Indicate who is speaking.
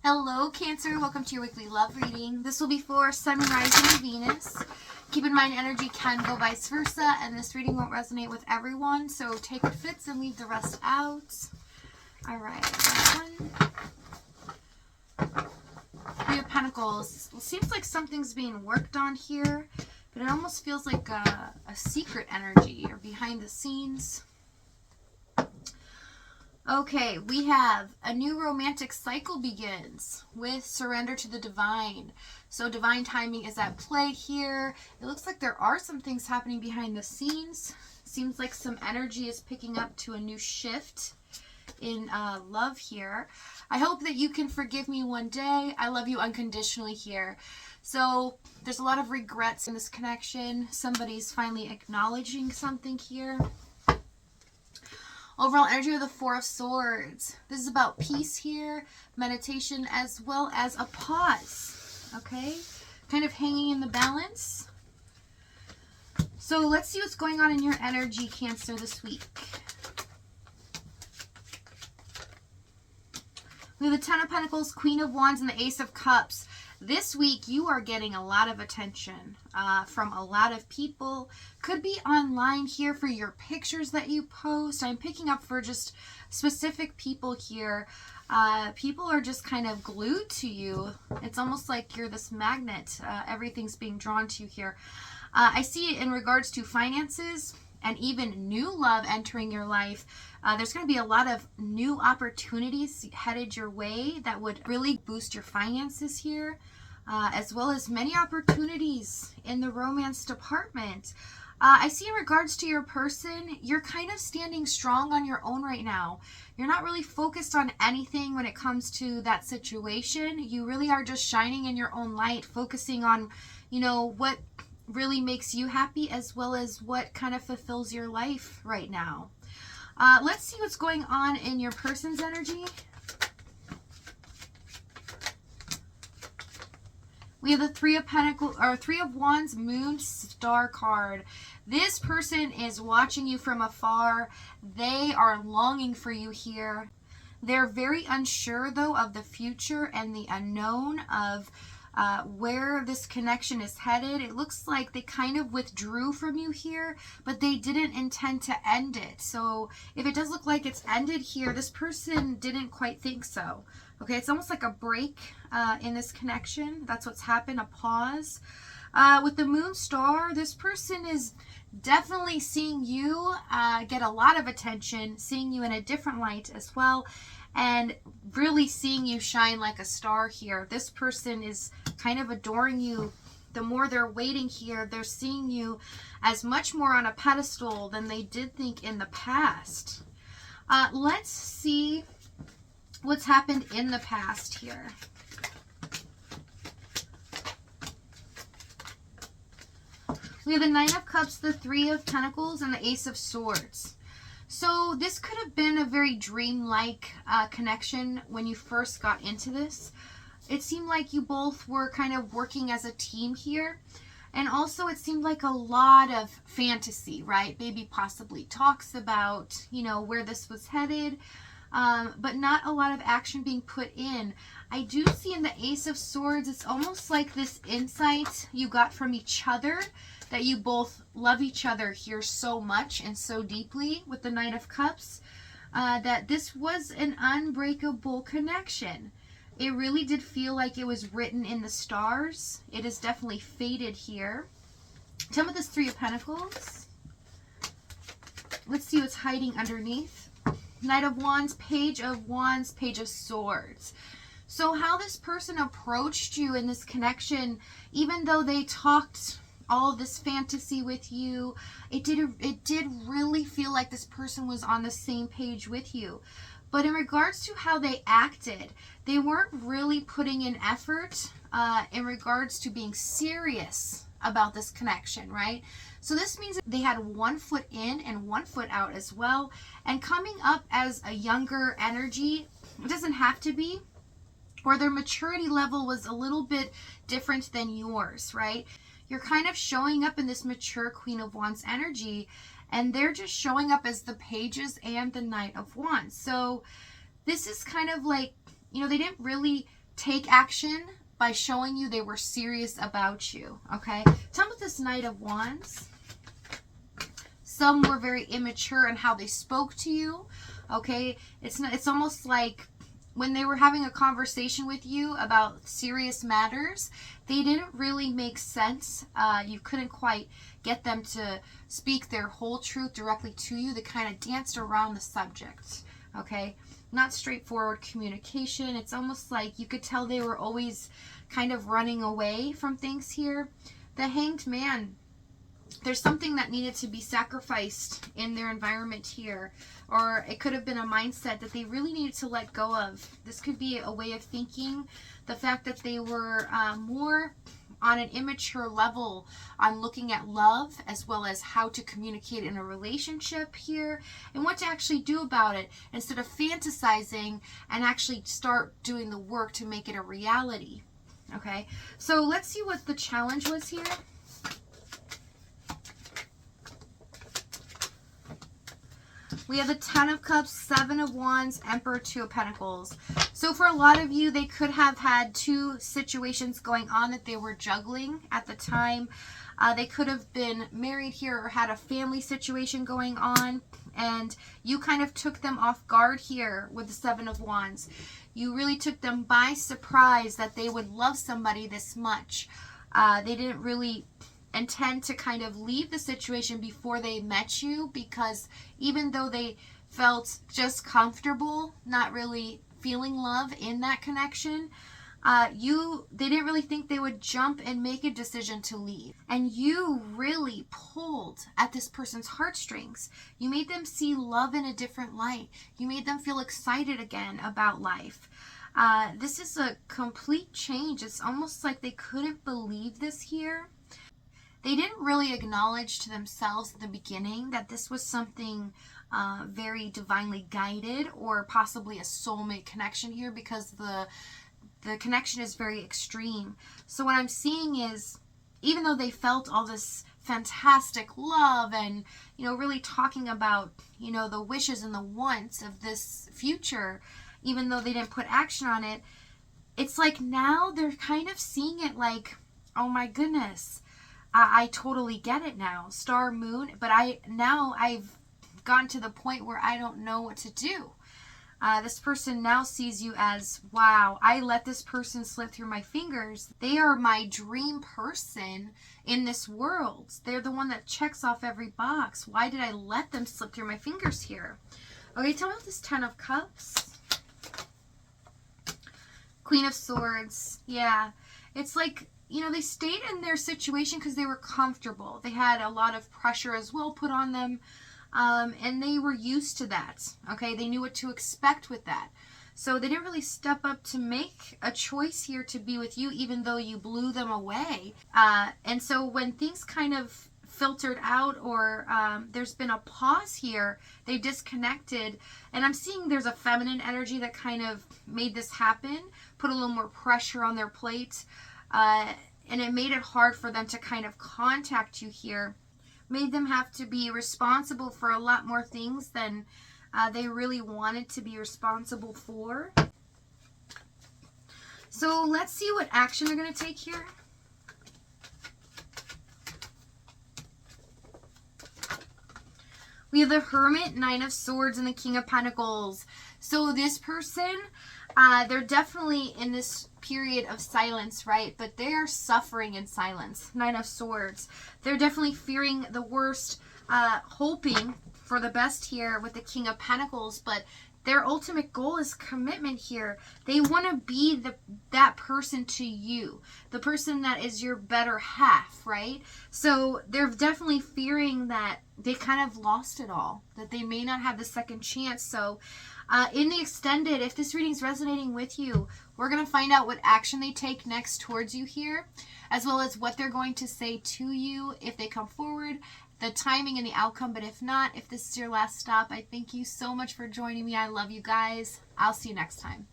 Speaker 1: Hello, Cancer. Welcome to your weekly love reading. This will be for Sun, Rising, and Venus. Keep in mind, energy can go vice versa, and this reading won't resonate with everyone, so take what fits and leave the rest out. All right, Three of Pentacles. It seems like something's being worked on here, but it almost feels like a secret energy or behind the scenes. Okay, we have a new romantic cycle begins with surrender to the divine. So divine timing is at play here. It looks like there are some things happening behind the scenes. Seems like some energy is picking up to a new shift in love here. I hope that you can forgive me one day. I love you unconditionally here. So there's a lot of regrets in this connection. Somebody's finally acknowledging something here. Overall energy of the Four of Swords. This is about peace here, meditation, as well as a pause. Okay? Kind of hanging in the balance. So let's see what's going on in your energy, Cancer, this week. We have the Ten of Pentacles, Queen of Wands, and the Ace of Cups. This week, you are getting a lot of attention from a lot of people. Could be online here for your pictures that you post. I'm picking up for just specific people here. People are just kind of glued to you. It's almost like you're this magnet. Everything's being drawn to you here. I see it in regards to finances and even new love entering your life. There's going to be a lot of new opportunities headed your way that would really boost your finances here, as well as many opportunities in the romance department. I see in regards to your person, you're kind of standing strong on your own right now. You're not really focused on anything when it comes to that situation. You really are just shining in your own light, focusing on, what really makes you happy, as well as what kind of fulfills your life right now. Let's see what's going on in your person's energy. We have the Three of Wands, Moon, Star card. This person is watching you from afar. They are longing for you here. They're very unsure, though, of the future and the unknown of where this connection is headed. It looks like they kind of withdrew from you here, but they didn't intend to end it. So if it does look like it's ended here, this person didn't quite think so. Okay, it's almost like a break in this connection. That's what's happened, a pause. With the Moon Star, this person is definitely seeing you get a lot of attention, seeing you in a different light as well, and really seeing you shine like a star here. This person is kind of adoring you. The more they're waiting here, they're seeing you as much more on a pedestal than they did think in the past. Let's see what's happened in the past here. We have the Nine of Cups, the Three of Pentacles, and the Ace of Swords. So this could have been a very dreamlike connection when you first got into this. It seemed like you both were kind of working as a team here. And also it seemed like a lot of fantasy, right? Maybe possibly talks about, where this was headed, but not a lot of action being put in. I do see in the Ace of Swords, it's almost like this insight you got from each other, that you both love each other here so much and so deeply with the Knight of Cups, that this was an unbreakable connection. It really did feel like it was written in the stars. It is definitely fated here. Tell me this Three of Pentacles. Let's see what's hiding underneath. Knight of Wands, Page of Wands, Page of Swords. So how this person approached you in this connection, even though they talked all this fantasy with you, it did really feel like this person was on the same page with you. But in regards to how they acted, they weren't really putting in effort in regards to being serious about this connection, right? So this means they had one foot in and one foot out as well. And coming up as a younger energy, it doesn't have to be, or their maturity level was a little bit different than yours, right? You're kind of showing up in this mature Queen of Wands energy, and they're just showing up as the Pages and the Knight of Wands. So this is kind of like, they didn't really take action by showing you they were serious about you, okay? Tell me this Knight of Wands. Some were very immature in how they spoke to you, okay? It's almost like when they were having a conversation with you about serious matters, they didn't really make sense. You couldn't quite get them to speak their whole truth directly to you. They kind of danced around the subject, okay? Not straightforward communication. It's almost like you could tell they were always kind of running away from things here. The Hanged Man, there's something that needed to be sacrificed in their environment here, or it could have been a mindset that they really needed to let go of. This could be a way of thinking. The fact that they were more on an immature level on looking at love as well as how to communicate in a relationship here and what to actually do about it instead of fantasizing and actually start doing the work to make it a reality. Okay, so let's see what the challenge was here. We have the 10 of Cups, 7 of Wands, Emperor, 2 of Pentacles. So for a lot of you, they could have had two situations going on that they were juggling at the time. They could have been married here or had a family situation going on, and you kind of took them off guard here with the 7 of Wands. You really took them by surprise that they would love somebody this much. They didn't really intend to kind of leave the situation before they met you, because even though they felt just comfortable, not really feeling love in that connection, they didn't really think they would jump and make a decision to leave. And you really pulled at this person's heartstrings. You made them see love in a different light. You made them feel excited again about life. This is a complete change. It's almost like they couldn't believe this here. They didn't really acknowledge to themselves at the beginning that this was something very divinely guided or possibly a soulmate connection here, because the connection is very extreme. So what I'm seeing is, even though they felt all this fantastic love and, really talking about, the wishes and the wants of this future, even though they didn't put action on it, it's like now they're kind of seeing it like, oh my goodness, I totally get it now. Star, moon, but I've gotten to the point where I don't know what to do. This person now sees you as, wow, I let this person slip through my fingers. They are my dream person in this world. They're the one that checks off every box. Why did I let them slip through my fingers here? Okay, tell me about this 10 of Cups. Queen of Swords. Yeah, it's like, they stayed in their situation because they were comfortable. They had a lot of pressure as well put on them. And they were used to that. Okay, they knew what to expect with that. So they didn't really step up to make a choice here to be with you, even though you blew them away. And so when things kind of filtered out, or there's been a pause here, they disconnected. And I'm seeing there's a feminine energy that kind of made this happen, put a little more pressure on their plate. And it made it hard for them to kind of contact you here. Made them have to be responsible for a lot more things than they really wanted to be responsible for. So let's see what action they're going to take here. We have the Hermit, 9 of Swords, and the King of Pentacles. So this person, they're definitely in this period of silence, right? But they are suffering in silence. 9 of Swords. They're definitely fearing the worst, hoping for the best here with the King of Pentacles, but their ultimate goal is commitment here. They want to be that person to you, the person that is your better half, right? So they're definitely fearing that they kind of lost it all, that they may not have the second chance. So in the extended, if this reading is resonating with you, we're going to find out what action they take next towards you here, as well as what they're going to say to you if they come forward, the timing and the outcome. But if not, if this is your last stop, I thank you so much for joining me. I love you guys. I'll see you next time.